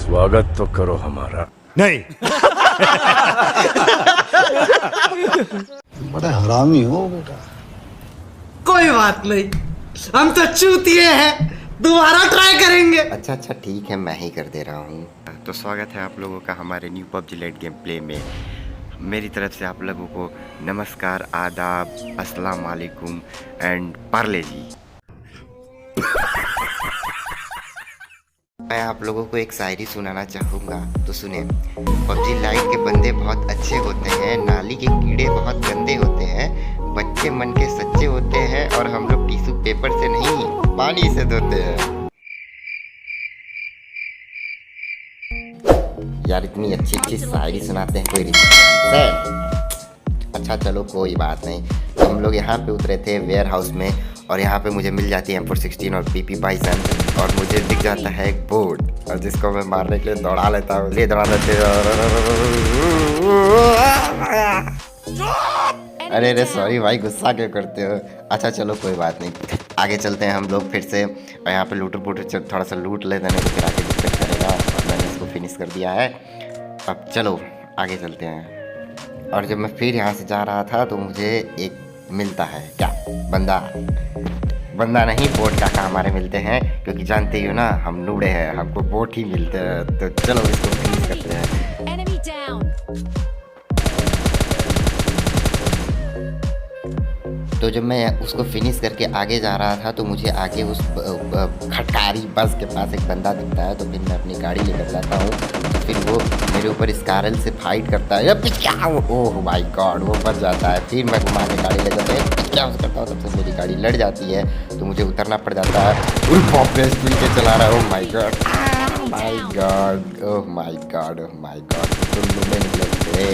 स्वागत तो करो हमारा। नहीं। बड़ा हरामी हो बेटा। कोई बात नहीं, हम तो चूतिए हैं, दोबारा ट्राई करेंगे। अच्छा ठीक है, मैं ही कर दे रहा हूँ। तो स्वागत है आप लोगों का हमारे new PUBG light game play में। मेरी तरफ से आप लोगों को नमस्कार, आदाब, अस्सलाम वालेकुम एंड पार्ले जी। मैं आप लोगों को एक शायरी सुनाना चाहूँगा, तो सुने। पबजी लाइट के बंदे बहुत अच्छे होते हैं, नाली के कीड़े बहुत गंदे होते हैं, बच्चे मन के सच्चे होते हैं, और हम लोग टिश्यू पेपर से नहीं पानी से धोते हैं। यार इतनी अच्छी अच्छी शायरी सुनाते हैं कोई अच्छा चलो कोई बात नहीं। तो हम लोग यहाँ पे उतरे थे वेयर हाउस में, और यहाँ पे मुझे मिल जाती है M416 और PP बाइसन, और मुझे दिख जाता है एक बोर्ड, और जिसको मैं मारने के लिए दौड़ा लेता हूँ। अरे सॉरी भाई, गुस्सा क्यों करते हो। अच्छा चलो कोई बात नहीं, आगे चलते हैं हम लोग फिर से। और यहाँ पे लूटर पुटर थोड़ा सा लूट लेते हैं, फिर आगे दिक्कत करेगा। और मैंने इसको फिनिश कर दिया है। अब चलो आगे चलते हैं। और जब मैं फिर यहाँ से जा रहा था तो मुझे एक मिलता है, क्या बंदा नहीं, बोट का हमारे मिलते हैं, क्योंकि जानते ही हो ना हम नूड़े हैं, हमको बोट ही मिलते हैं। तो चलो इसको फिनिश करते हैं। तो जब मैं उसको फिनिश करके आगे जा रहा था तो मुझे आगे उस खटकारी बस के पास एक बंदा दिखता है। तो फिर मैं अपनी गाड़ी लेकर जाता हूँ, तो फिर वो मेरे ऊपर स्कारल से फाइट करता है। ओह माय गॉड, वो बच जाता है। फिर मैं घुमा के गाड़ी ले जाता हूँ, करता हूँ, तब से मेरी गाड़ी लड़ जाती है, तो मुझे उतरना पड़ जाता है। स्पीड के चला रहा है। Oh my God, my God, oh my God, oh my God, तुम लूटे निकले।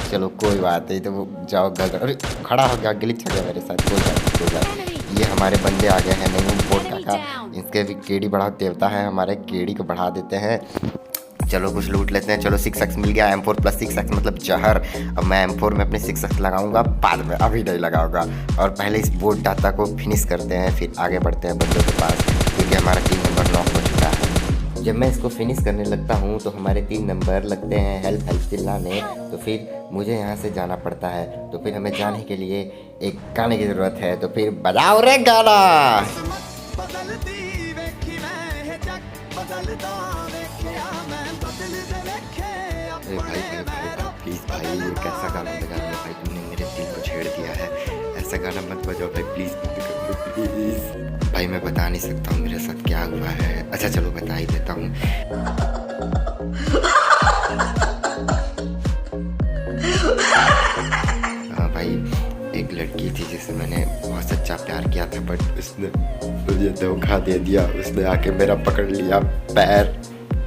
चलो कोई बात नहीं, तो वो जाओ घर। अरे खड़ा हो गया, ग्लिच हो गया मेरे साथ। कोई बात। ये हमारे बंदे आ गए हैं, नहीं बोट काका, इसके भी केड़ी बढ़ा देवता है, हमारे केड़ी को बढ़ा देते हैं। चलो कुछ लूट लेते हैं। चलो 6x मिल गया, M4 + 6x मतलब जहर। अब मैं M4 में अपने 6x लगाऊंगा बाद में, अभी नहीं लगाऊंगा। और पहले इस बोट डाटा को फिनिश करते हैं, फिर आगे बढ़ते हैं बंदों के पास, क्योंकि हमारा 3 नंबर नॉक हो चुका है। जब मैं इसको फिनिश करने लगता हूँ तो हमारे 3 नंबर लगते हैं हेल्प चिल्लाने। तो फिर मुझे यहाँ से जाना पड़ता है। तो फिर हमें जाने के लिए एक गाने की ज़रूरत है, तो फिर बजाओ रे गाना। अरे भाई प्लीज़ भाई, ये कैसा गाना बजा रहे हो भाई, तुमने मेरे दिल को छेड़ दिया है। ऐसा गाना मत बजाओ भाई, प्लीज़ प्लीज़। भाई मैं बता नहीं सकता हूँ मेरे साथ क्या हुआ है। अच्छा चलो बता ही देता हूँ। हाँ भाई, एक लड़की थी जिससे मैंने बहुत सच्चा प्यार किया था, बट उसने मुझे धोखा दे दिया। उसने आके मेरा पकड़ लिया पैर,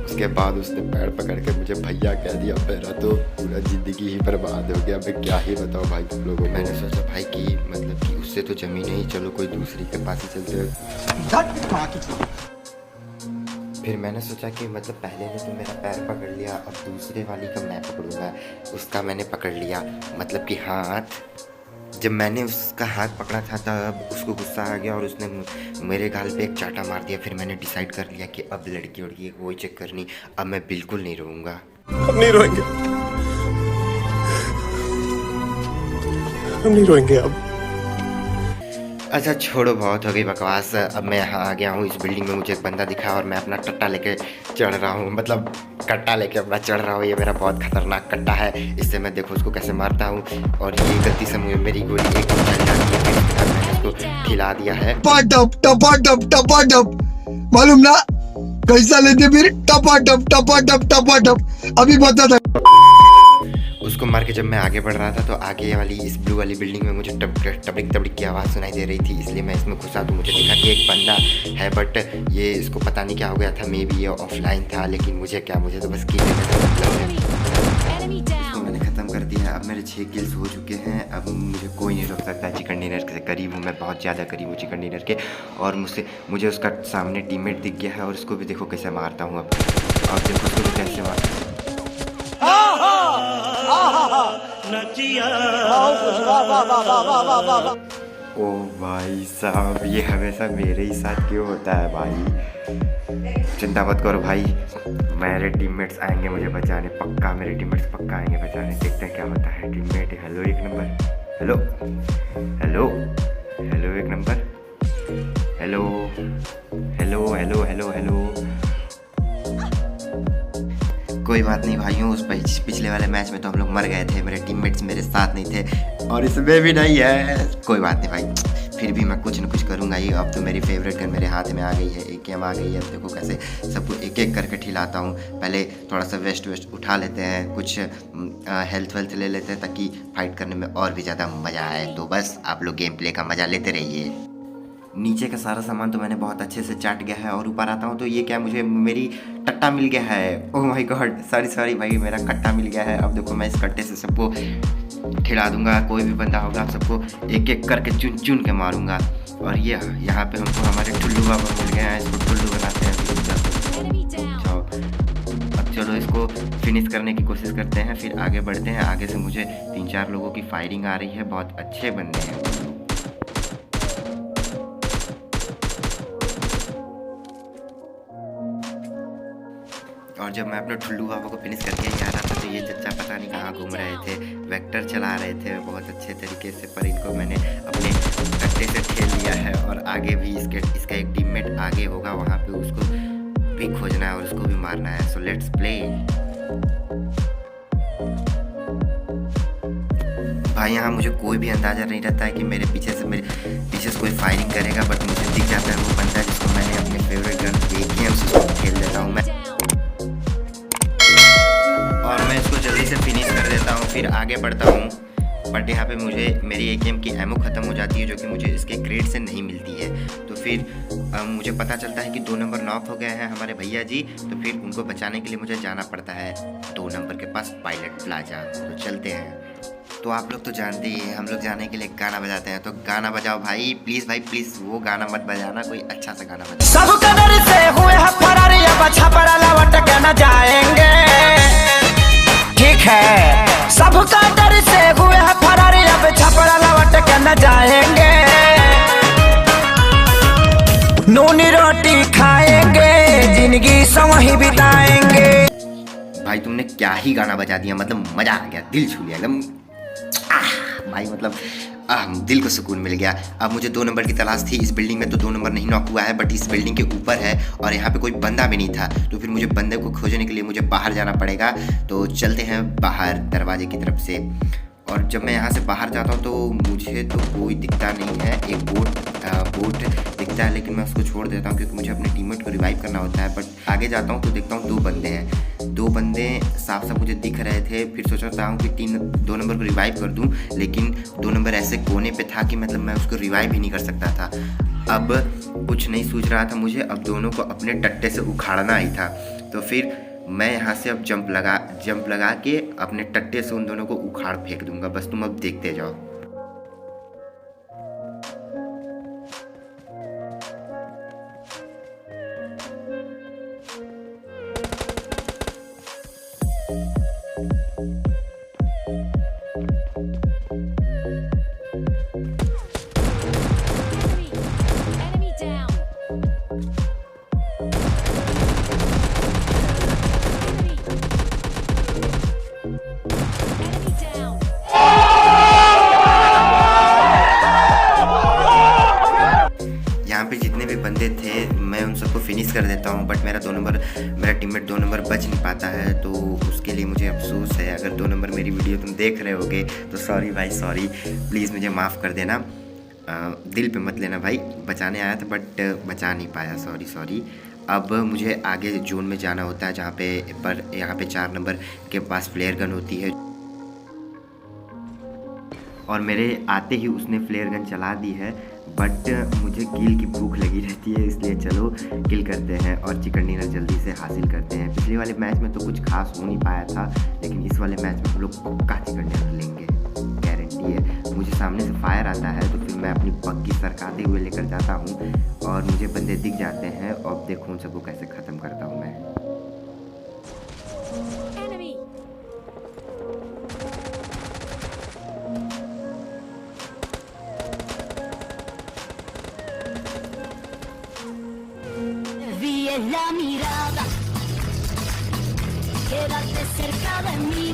उसके बाद उसने पैर पकड़ के मुझे भैया कह दिया। मेरा तो पूरा ज़िंदगी ही बर्बाद हो गया। मैं क्या ही बताऊँ भाई तुम लोगों को। मैंने सोचा भाई कि मतलब कि उससे तो जमी नहीं, चलो कोई दूसरी के पास ही चलते हैं। फिर मैंने सोचा कि मतलब पहले ने तो मेरा पैर पकड़ लिया, अब दूसरे वाली का मैं पकड़ूंगा। उसका मैंने पकड़ लिया, मतलब कि हाथ। जब मैंने उसका हाथ पकड़ा था तब उसको गुस्सा आ गया और उसने मेरे गाल पे एक चाटा मार दिया। फिर मैंने डिसाइड कर लिया कि अब लड़की उड़की कोई चक्कर नहीं, अब मैं बिल्कुल नहीं रोऊंगा। हम नहीं रोएंगे, हम नहीं रोएंगे अब। अच्छा छोड़ो, बहुत हो गई बकवास। अब मैं यहाँ आ गया हूँ इस बिल्डिंग में। मुझे एक बंदा दिखा और मैं अपना टट्टा लेके चढ़ रहा हूँ, मतलब कट्टा लेके अपना चढ़ रहा हूँ। ये मेरा बहुत खतरनाक कट्टा है, इससे मैं देखो उसको कैसे मारता हूँ। और ये गलती से मेरी गोली एक चल जाती है, मैंने उसको खिला दिया है। मालूम ना कैसा लेते फिर, टपाटप अभी बता था। उसको मार के जब मैं आगे बढ़ रहा था तो आगे वाली इस ब्लू वाली बिल्डिंग में मुझे टपड़िक तबड़िक की आवाज़ सुनाई दे रही थी, इसलिए मैं इसमें घुसा। तो मुझे दिखा कि एक बंदा है, बट ये इसको पता नहीं क्या हो गया था। मे बी ये ऑफलाइन था, लेकिन मुझे क्या, मुझे तो बस की मैंने ख़त्म कर दिया। अब मेरे 6 किल्स हो चुके हैं। अब मुझे कोई नहीं रोक सकता। चिकन डिनर से करीब हूँ मैं, बहुत ज़्यादा करीब हूँ चिकन डिनर के। और मुझे उसका सामने टीममेट दिख गया है, और उसको भी देखो कैसे मारता हूँ अब। और देखो उसको भी कैसे मारता हूँ। ओ भाई साहब, ये हमेशा मेरे ही साथ क्यों होता है भाई? चिंता मत करो भाई, मेरे टीममेट्स आएंगे मुझे बचाने, पक्का मेरे टीममेट्स पक्का आएंगे बचाने। देखते हैं क्या होता है। टीममेट हेलो एक नंबर, हेलो हेलो हेलो एक number, hello hello hello hello hello. कोई बात नहीं भाइयों, उस पिछले वाले मैच में तो हम लोग मर गए थे, मेरे टीममेट्स मेरे साथ नहीं थे और इसमें भी नहीं है। कोई बात नहीं भाई, फिर भी मैं कुछ न कुछ करूँगा ही। अब तो मेरी फेवरेट गन मेरे हाथ में आ गई है, AKM आ गई है। अब देखो कैसे सबको एक एक करके ठिलाता हूँ। पहले थोड़ा सा वेस्ट उठा लेते हैं, कुछ हेल्थ वेल्थ ले लेते हैं ताकि फाइट करने में और भी ज़्यादा मज़ा आए। तो बस आप लोग गेम प्ले का मज़ा लेते रहिए। नीचे का सारा सामान तो मैंने बहुत अच्छे से चाट गया है और ऊपर आता हूँ तो ये क्या, मुझे मेरी कट्टा मिल गया है। ओह माय गॉड, सॉरी भाई, मेरा कट्टा मिल गया है। अब देखो मैं इस कट्टे से सबको खिला दूंगा। कोई भी बंदा होगा आप सबको एक एक करके चुन चुन के मारूंगा। और ये यहाँ पे हमको हमारे टुल्लू बाबा मिल गए हैं, इसको टुल्लू बनाते हैं। अब चलो इसको फिनिश करने की कोशिश करते हैं, फिर आगे बढ़ते हैं। आगे से मुझे 3-4 लोगों की फायरिंग आ रही है, बहुत अच्छे बंदे हैं। और जब मैं अपने ठुल्लू बाबा को फिनिश करके जा रहा था तो ये चच्चा पता नहीं कहाँ घूम रहे थे, वेक्टर चला रहे थे बहुत अच्छे तरीके से, पर इनको मैंने अपने कट्टे से ठेल लिया है। और आगे भी इसका एक टीममेट आगे होगा, वहाँ पे उसको भी खोजना है और उसको भी मारना है। So let's play. भाई यहाँ मुझे कोई भी अंदाज़ा नहीं रहता है कि मेरे पीछे से कोई फायरिंग करेगा, बट मुझे दिख जाता है वो बंदा जिसको मैंने अपने फेवरेट गन AKM से उसको खेल देता हूँ मैं, और मैं इसको जल्दी से फिनिश कर देता हूँ, फिर आगे बढ़ता हूँ। बट यहाँ पे मुझे मेरी AKM की एमो ख़त्म हो जाती है, जो कि मुझे इसके ग्रेड से नहीं मिलती है। तो फिर मुझे पता चलता है कि 2 नंबर नॉक हो गए हैं हमारे भैया जी। तो फिर उनको बचाने के लिए मुझे जाना पड़ता है 2 नंबर के पास, पायलट प्लाजा। तो चलते हैं। तो आप लोग तो जानते ही हैं, हम लोग जाने के लिए गाना बजाते हैं। तो गाना बजाओ भाई प्लीज़, वो गाना मत बजाना, कोई अच्छा सा गाना बजाओ। सब कदर से हुए हैं फरारी, अब छपरा लौट के न जाएंगे, ठीक है। सब कदर से हुए हैं फरारी, अब छपरा लौट के न जाएंगे। नूनी रोटी खाएंगे, जिंदगी समही बिताएंगे। भाई तुमने क्या ही गाना बजा दिया, मतलब मजा आ गया, दिल छू लिया एकदम। भाई मतलब दिल को सुकून मिल गया। अब मुझे 2 नंबर की तलाश थी। इस बिल्डिंग में तो 2 नंबर नहीं नॉक हुआ है, बट इस बिल्डिंग के ऊपर है और यहाँ पे कोई बंदा भी नहीं था। तो फिर मुझे बंदे को खोजने के लिए मुझे बाहर जाना पड़ेगा। तो चलते हैं बाहर दरवाजे की तरफ से। और जब मैं यहाँ से बाहर जाता हूँ तो मुझे तो कोई दिखता नहीं है। एक बोट दिखता है, लेकिन मैं उसको छोड़ देता हूँ क्योंकि मुझे अपने टीममेट को रिवाइव करना होता है। बट आगे जाता हूँ तो देखता हूँ 2 बंदे हैं। 2 बंदे साफ साफ मुझे दिख रहे थे। फिर सोचता हूँ कि 2 नंबर को रिवाइव कर दूँ, लेकिन 2 नंबर ऐसे कोने पे था कि मतलब मैं उसको रिवाइव ही नहीं कर सकता था। अब कुछ नहीं सूझ रहा था मुझे, अब दोनों को अपने टट्टे से उखाड़ना ही था। तो फिर मैं यहाँ से अब जंप लगा के अपने टट्टे से उन दोनों को उखाड़ फेंक दूंगा। बस तुम अब देखते जाओ। Enemy down. Enemy down. यहाँ पे जितने भी बंदे थे मैं उन सबको फिनिश कर देता हूँ, बट मेरा टीममेट 2 नंबर बच नहीं पाता है। तो उसके लिए मुझे अफसोस है। अगर 2 नंबर मेरी वीडियो तुम देख रहे होगे तो सॉरी भाई, सॉरी, प्लीज़ मुझे माफ़ कर देना। दिल पे मत लेना भाई, बचाने आया था बट बचा नहीं पाया, सॉरी। अब मुझे आगे जोन में जाना होता है, जहाँ पे यहाँ पे 4 नंबर के पास फ्लेयर गन होती है। और मेरे आते ही उसने फ्लेयर गन चला दी है, बट मुझे किल की भूख लगी रहती है, इसलिए चलो किल करते हैं और चिकन डिनर जल्दी से हासिल करते हैं। पिछले वाले मैच में तो कुछ खास हो नहीं पाया था, लेकिन इस वाले मैच में हम लोग पक्का चिकन डिनर लेंगे, गारंटी है। मुझे सामने से फायर आता है तो फिर मैं अपनी पक्की सरकाते हुए लेकर जाता हूँ और मुझे बंदे दिख जाते हैं। और देखो उन सबको कैसे ख़त्म करता हूँ मैं। Enemy. la mirada. Quédate cerca de mí.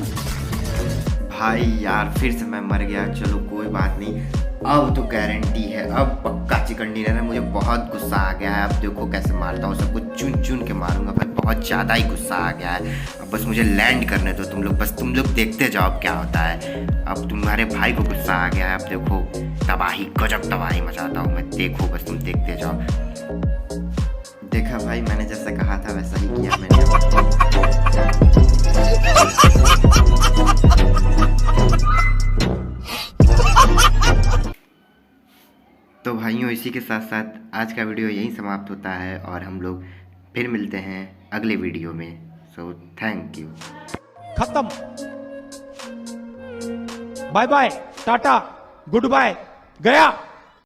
भाई यार फिर से मैं मर गया। चलो कोई बात नहीं, अब तो गारंटी है, अब पक्का चिकन डिनर है। मुझे बहुत गुस्सा आ गया है। अब देखो कैसे मारता हूँ, सबको चुन चुन के मारूंगा भाई। बहुत ज़्यादा ही गुस्सा आ गया है। अब बस मुझे लैंड करने दो तुम लोग, बस तुम लोग देखते जाओ अब क्या होता है। अब तुम्हारे भाई को गुस्सा आ गया है। अब देखो तबाही, गजब तबाही मचाता हूँ मैं। देखो बस तुम देखते जाओ। देखा भाई, मैंने जैसा कहा था वैसा ही किया मैंने। तो भाइयों, इसी के साथ साथ आज का वीडियो यहीं समाप्त होता है और हम लोग फिर मिलते हैं अगले वीडियो में। So thank you. खत्म। Bye bye, tata, goodbye, गया।